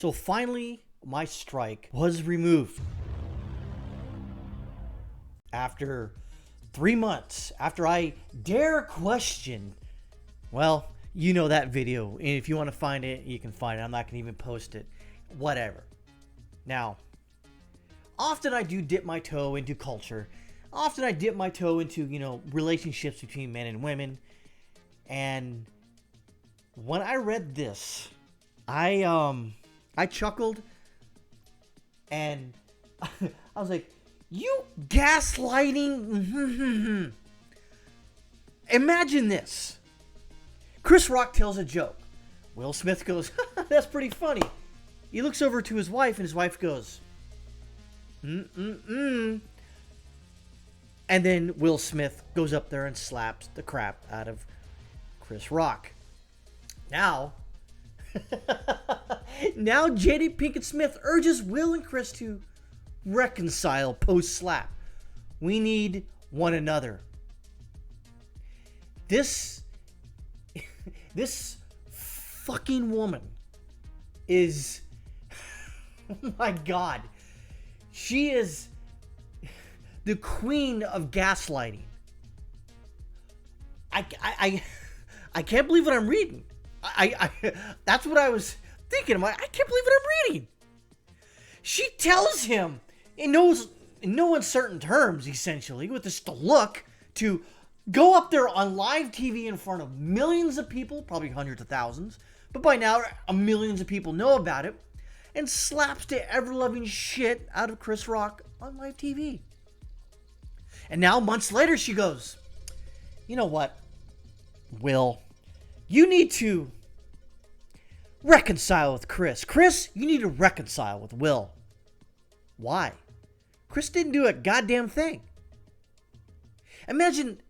So finally, my strike was removed. After 3 months, after I dare question, well, you know that video. And if you want to find it, you can find it. I'm not going to even post it. Whatever. Now, often I do dip my toe into culture. Often I dip my toe into, relationships between men and women. And when I read this, I chuckled and I was like, you gaslighting. Imagine this. Chris Rock tells a joke. Will Smith goes, that's pretty funny. He looks over to his wife and his wife goes, And then Will Smith goes up there and slaps the crap out of Chris Rock. Now Jada Pinkett Smith urges Will and Chris to reconcile post-slap. We need one another. This fucking woman is, oh my God, she is the queen of gaslighting. I can't believe what I'm reading. I that's what I was thinking. I can't believe what I'm reading. She tells him in no uncertain terms, essentially, with just a look, to go up there on live TV in front of millions of people, probably hundreds of thousands, but by now millions of people know about it, and slaps the ever-loving shit out of Chris Rock on live TV. And now, months later, she goes, you know what, Will, you need to reconcile with Chris. Chris, you need to reconcile with Will. Why? Chris didn't do a goddamn thing. Imagine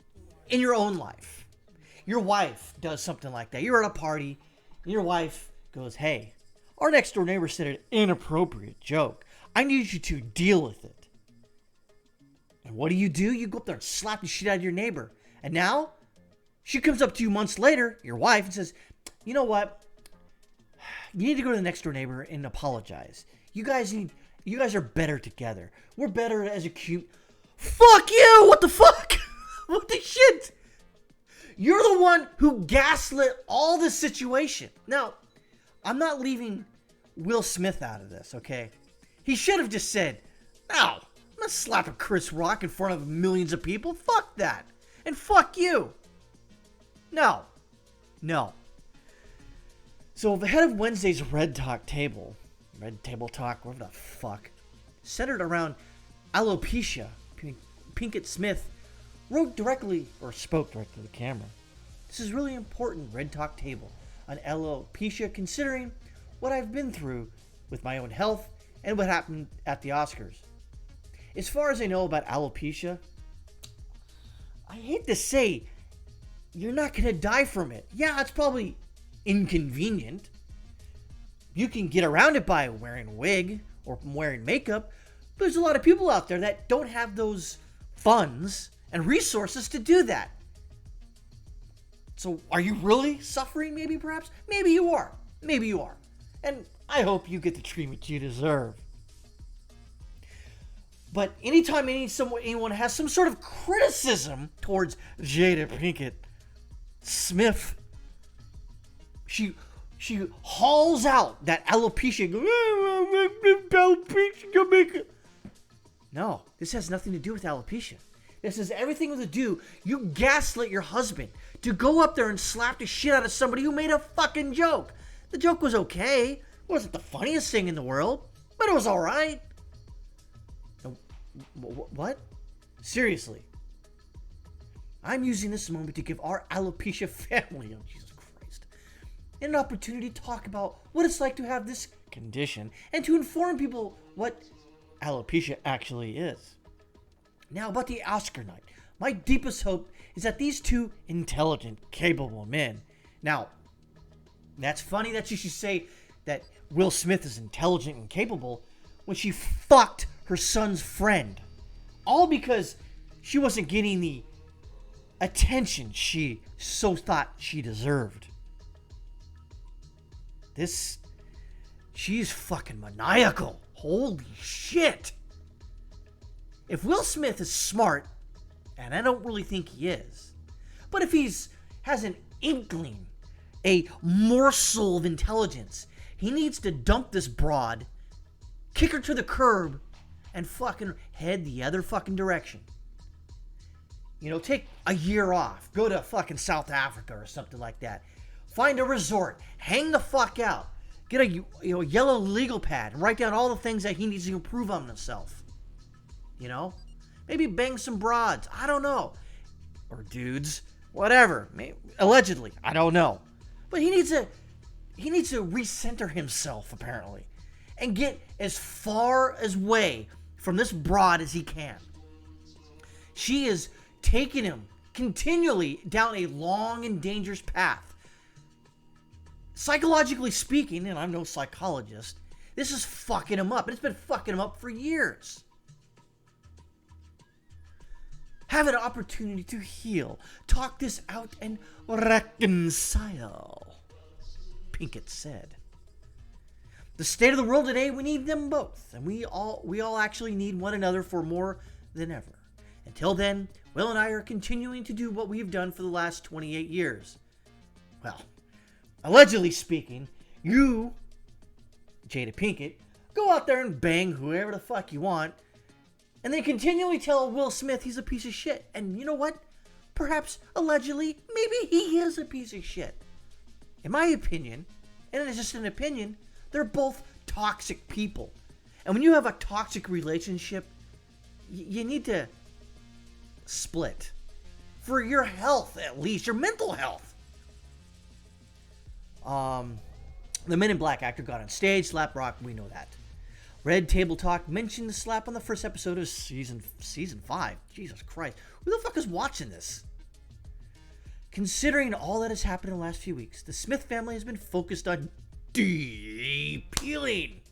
in your own life, your wife does something like that. You're at a party, and your wife goes, hey, our next door neighbor said an inappropriate joke. I need you to deal with it. And what do? You go up there and slap the shit out of your neighbor. And now, she comes up to you months later, your wife, and says, you know what? You need to go to the next door neighbor and apologize. You guys are better together. We're better as a cute. Fuck you! What the fuck? What the shit? You're the one who gaslit all this situation. Now, I'm not leaving Will Smith out of this, okay? He should have just said, no, I'm not slapping Chris Rock in front of millions of people. Fuck that. And fuck you. No. So the head of Wednesday's Red Table Talk, whatever the fuck, centered around alopecia, Pinkett Smith spoke directly to the camera. This is really important, Red Talk Table, on alopecia, considering what I've been through with my own health and what happened at the Oscars. As far as I know about alopecia, I hate to say, you're not going to die from it. Yeah, it's probably inconvenient. You can get around it by wearing a wig or wearing makeup, but there's a lot of people out there that don't have those funds and resources to do that. So are you really suffering? Maybe, perhaps? Maybe you are. And I hope you get the treatment you deserve. But anytime anyone has some sort of criticism towards Jada Pinkett Smith, she hauls out that alopecia. No, this has nothing to do with alopecia. This has everything to do. You gaslit your husband to go up there and slap the shit out of somebody who made a fucking joke. The joke was okay. It wasn't the funniest thing in the world, but it was all right. What? Seriously. I'm using this moment to give our alopecia family, oh Jesus Christ, an opportunity to talk about what it's like to have this condition and to inform people what alopecia actually is. Now, about the Oscar night. My deepest hope is that these two intelligent, capable men. Now, that's funny that you should say that Will Smith is intelligent and capable when she fucked her son's friend. All because she wasn't getting the attention she so thought she deserved. she's fucking maniacal. Holy shit. If Will Smith is smart, and I don't really think he is, but if has an inkling, a morsel of intelligence, he needs to dump this broad, kick her to the curb, and fucking head the other fucking direction. You know, take a year off, go to fucking South Africa or something like that. Find a resort, hang the fuck out, get a yellow legal pad, and write down all the things that he needs to improve on himself. You know, maybe bang some broads. I don't know, or dudes, whatever. Maybe, allegedly, I don't know. But he needs to recenter himself apparently, and get as far away from this broad as he can. She is taking him continually down a long and dangerous path. Psychologically speaking, and I'm no psychologist, this is fucking him up. It's been fucking him up for years. Have an opportunity to heal, talk this out, and reconcile, Pinkett said. The state of the world today, we need them both, and we all actually need one another for more than ever. Until then, Will and I are continuing to do what we've done for the last 28 years. Well, allegedly speaking, you, Jada Pinkett, go out there and bang whoever the fuck you want, and then continually tell Will Smith he's a piece of shit. And you know what? Perhaps, allegedly, maybe he is a piece of shit. In my opinion, and it's just an opinion, they're both toxic people. And when you have a toxic relationship, you need to split. For your health, at least. Your mental health. The Men in Black actor got on stage, slapped Rock, we know that. Red Table Talk mentioned the slap on the first episode of season 5. Jesus Christ. Who the fuck is watching this? Considering all that has happened in the last few weeks, the Smith family has been focused on depeeling.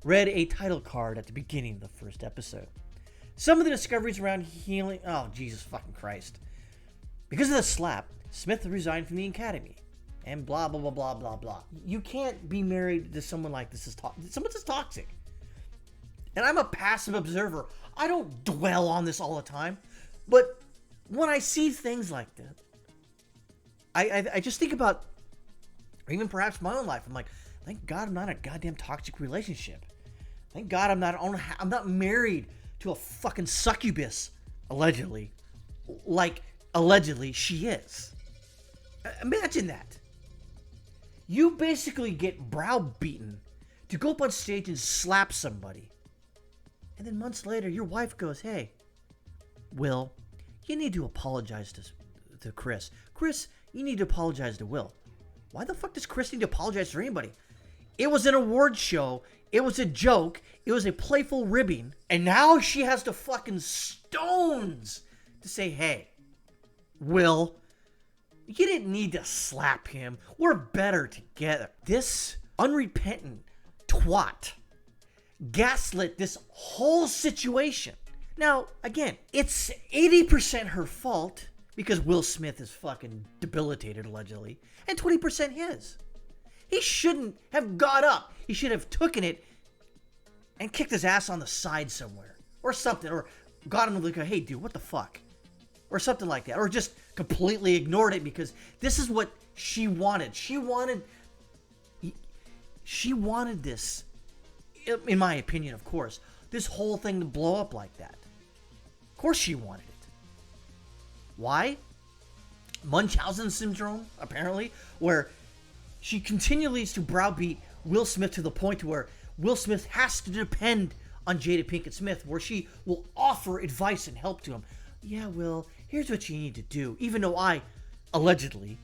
Read a title card at the beginning of the first episode. Some of the discoveries around healing... Oh, Jesus fucking Christ. Because of the slap, Smith resigned from the academy. And blah, blah, blah, blah, blah, blah. You can't be married to someone like this. Someone that's toxic. And I'm a passive observer. I don't dwell on this all the time. But when I see things like that, I just think about, or even perhaps my own life. I'm like, thank God I'm not in a goddamn toxic relationship. Thank God I'm not married to a fucking succubus, allegedly. Like, allegedly, she is. Imagine that. You basically get browbeaten to go up on stage and slap somebody. And then months later, your wife goes, hey, Will, you need to apologize to Chris. Chris, you need to apologize to Will. Why the fuck does Chris need to apologize to anybody? It was an award show. It was a joke. It was a playful ribbing. And now she has the fucking stones to say, hey, Will, you didn't need to slap him. We're better together. This unrepentant twat gaslit this whole situation. Now, again, it's 80% her fault because Will Smith is fucking debilitated, allegedly, and 20% his. He shouldn't have got up. He should have taken it and kicked his ass on the side somewhere or something, or got him to look, hey, dude, what the fuck? Or something like that. Or just completely ignored it because this is what she wanted. She wanted this, in my opinion, of course, this whole thing to blow up like that. Of course she wanted it. Why? Munchausen syndrome, apparently, where she continues to browbeat Will Smith to the point where Will Smith has to depend on Jada Pinkett Smith, where she will offer advice and help to him. Yeah, Will, here's what you need to do, even though I, allegedly,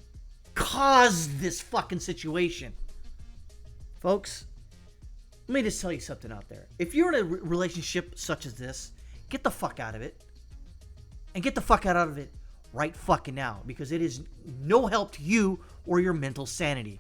caused this fucking situation. Folks, let me just tell you something out there. If you're in a relationship such as this, get the fuck out of it. And get the fuck out of it right fucking now, because it is no help to you or your mental sanity.